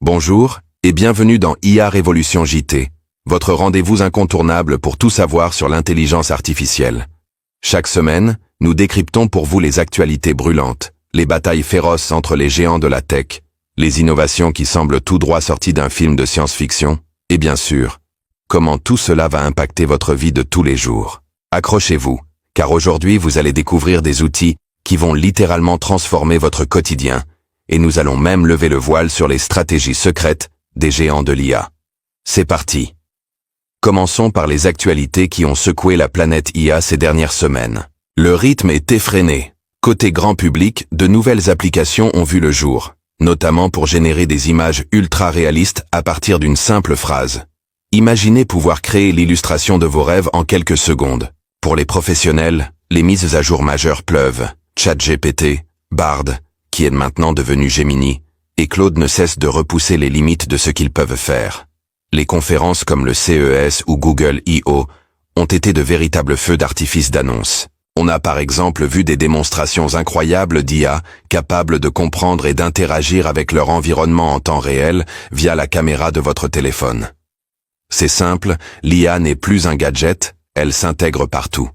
Bonjour et bienvenue dans IA Révolution JT, votre rendez-vous incontournable pour tout savoir sur l'intelligence artificielle. Chaque semaine, nous décryptons pour vous les actualités brûlantes, les batailles féroces entre les géants de la tech, les innovations qui semblent tout droit sorties d'un film de science-fiction, et bien sûr, comment tout cela va impacter votre vie de tous les jours. Accrochez-vous, car aujourd'hui vous allez découvrir des outils qui vont littéralement transformer votre quotidien, et nous allons même lever le voile sur les stratégies secrètes des géants de l'IA. C'est parti. Commençons par les actualités qui ont secoué la planète IA ces dernières semaines. Le rythme est effréné. Côté grand public, de nouvelles applications ont vu le jour, notamment pour générer des images ultra réalistes à partir d'une simple phrase. Imaginez pouvoir créer l'illustration de vos rêves en quelques secondes. Pour les professionnels, les mises à jour majeures pleuvent. ChatGPT, Bard, qui est maintenant devenu Gemini, et Claude ne cesse de repousser les limites de ce qu'ils peuvent faire. Les conférences comme le CES ou Google I.O. ont été de véritables feux d'artifice d'annonces. On a par exemple vu des démonstrations incroyables d'IA capables de comprendre et d'interagir avec leur environnement en temps réel via la caméra de votre téléphone. C'est simple, l'IA n'est plus un gadget, elle s'intègre partout.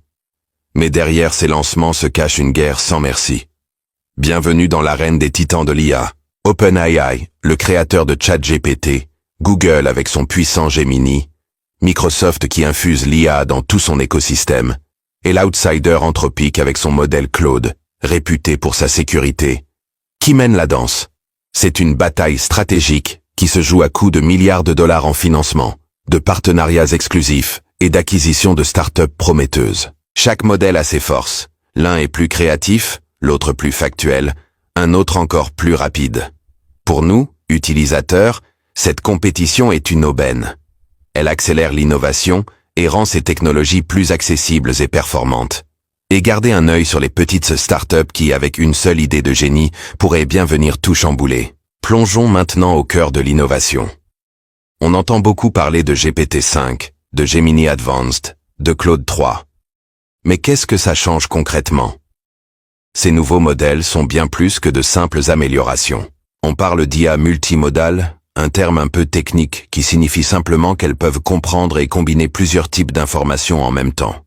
Mais derrière ces lancements se cache une guerre sans merci. Bienvenue dans l'arène des titans de l'IA. OpenAI, le créateur de ChatGPT, Google avec son puissant Gemini, Microsoft qui infuse l'IA dans tout son écosystème, et l'outsider Anthropic avec son modèle Claude, réputé pour sa sécurité. Qui mène la danse? C'est une bataille stratégique qui se joue à coups de milliards de dollars en financement, de partenariats exclusifs et d'acquisitions de start-up prometteuses. Chaque modèle a ses forces. L'un est plus créatif, l'autre plus factuel, un autre encore plus rapide. Pour nous, utilisateurs, cette compétition est une aubaine. Elle accélère l'innovation et rend ces technologies plus accessibles et performantes. Et gardez un œil sur les petites startups qui, avec une seule idée de génie, pourraient bien venir tout chambouler. Plongeons maintenant au cœur de l'innovation. On entend beaucoup parler de GPT-5, de Gemini Advanced, de Claude 3. Mais qu'est-ce que ça change concrètement? Ces nouveaux modèles sont bien plus que de simples améliorations. On parle d'IA multimodale, un terme un peu technique qui signifie simplement qu'elles peuvent comprendre et combiner plusieurs types d'informations en même temps.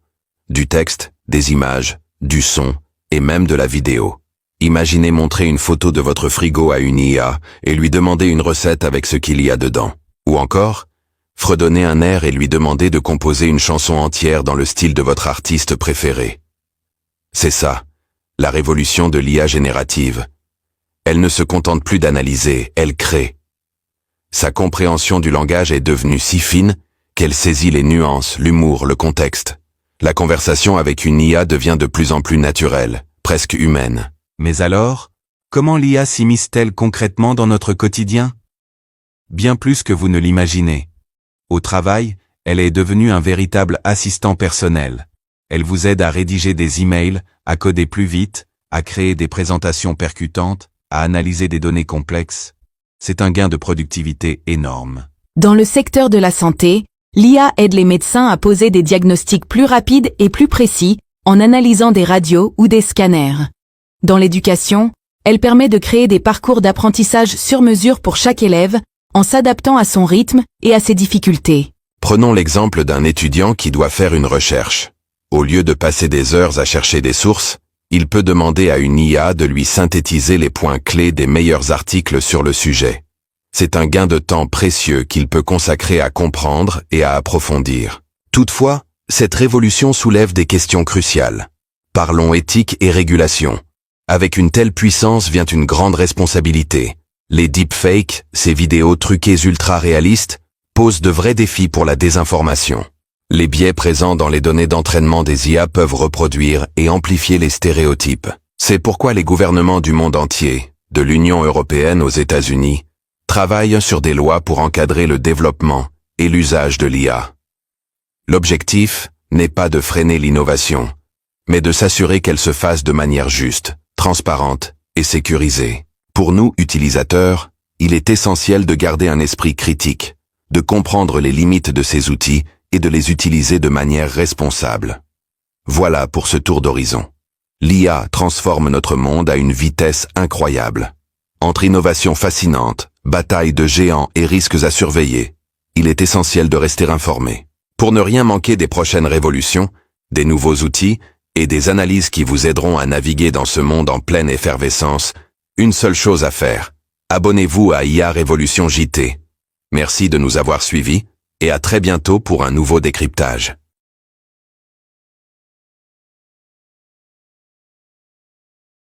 Du texte, des images, du son et même de la vidéo. Imaginez montrer une photo de votre frigo à une IA et lui demander une recette avec ce qu'il y a dedans. Ou encore, fredonner un air et lui demander de composer une chanson entière dans le style de votre artiste préféré. C'est ça, la révolution de l'IA générative. Elle ne se contente plus d'analyser, elle crée. Sa compréhension du langage est devenue si fine qu'elle saisit les nuances, l'humour, le contexte. La conversation avec une IA devient de plus en plus naturelle, presque humaine. Mais alors, comment l'IA s'immisce-t-elle concrètement dans notre quotidien? Bien plus que vous ne l'imaginez. Au travail, elle est devenue un véritable assistant personnel. Elle vous aide à rédiger des emails, à coder plus vite, à créer des présentations percutantes, à analyser des données complexes. C'est un gain de productivité énorme. Dans le secteur de la santé, l'IA aide les médecins à poser des diagnostics plus rapides et plus précis en analysant des radios ou des scanners. Dans l'éducation, elle permet de créer des parcours d'apprentissage sur mesure pour chaque élève, en s'adaptant à son rythme et à ses difficultés. Prenons l'exemple d'un étudiant qui doit faire une recherche. Au lieu de passer des heures à chercher des sources, il peut demander à une IA de lui synthétiser les points clés des meilleurs articles sur le sujet. C'est un gain de temps précieux qu'il peut consacrer à comprendre et à approfondir. Toutefois, cette révolution soulève des questions cruciales. Parlons éthique et régulation. Avec une telle puissance vient une grande responsabilité. Les deepfakes, ces vidéos truquées ultra réalistes, posent de vrais défis pour la désinformation. Les biais présents dans les données d'entraînement des IA peuvent reproduire et amplifier les stéréotypes. C'est pourquoi les gouvernements du monde entier, de l'Union européenne aux États-Unis, travaillent sur des lois pour encadrer le développement et l'usage de l'IA. L'objectif n'est pas de freiner l'innovation, mais de s'assurer qu'elle se fasse de manière juste, transparente et sécurisée. Pour nous, utilisateurs, il est essentiel de garder un esprit critique, de comprendre les limites de ces outils et de les utiliser de manière responsable. Voilà pour ce tour d'horizon. L'IA transforme notre monde à une vitesse incroyable. Entre innovations fascinantes, batailles de géants et risques à surveiller. Il est essentiel de rester informé. Pour ne rien manquer des prochaines révolutions, des nouveaux outils et des analyses qui vous aideront à naviguer dans ce monde en pleine effervescence, une seule chose à faire. Abonnez-vous à IA Révolution JT. Merci de nous avoir suivis et à très bientôt pour un nouveau décryptage.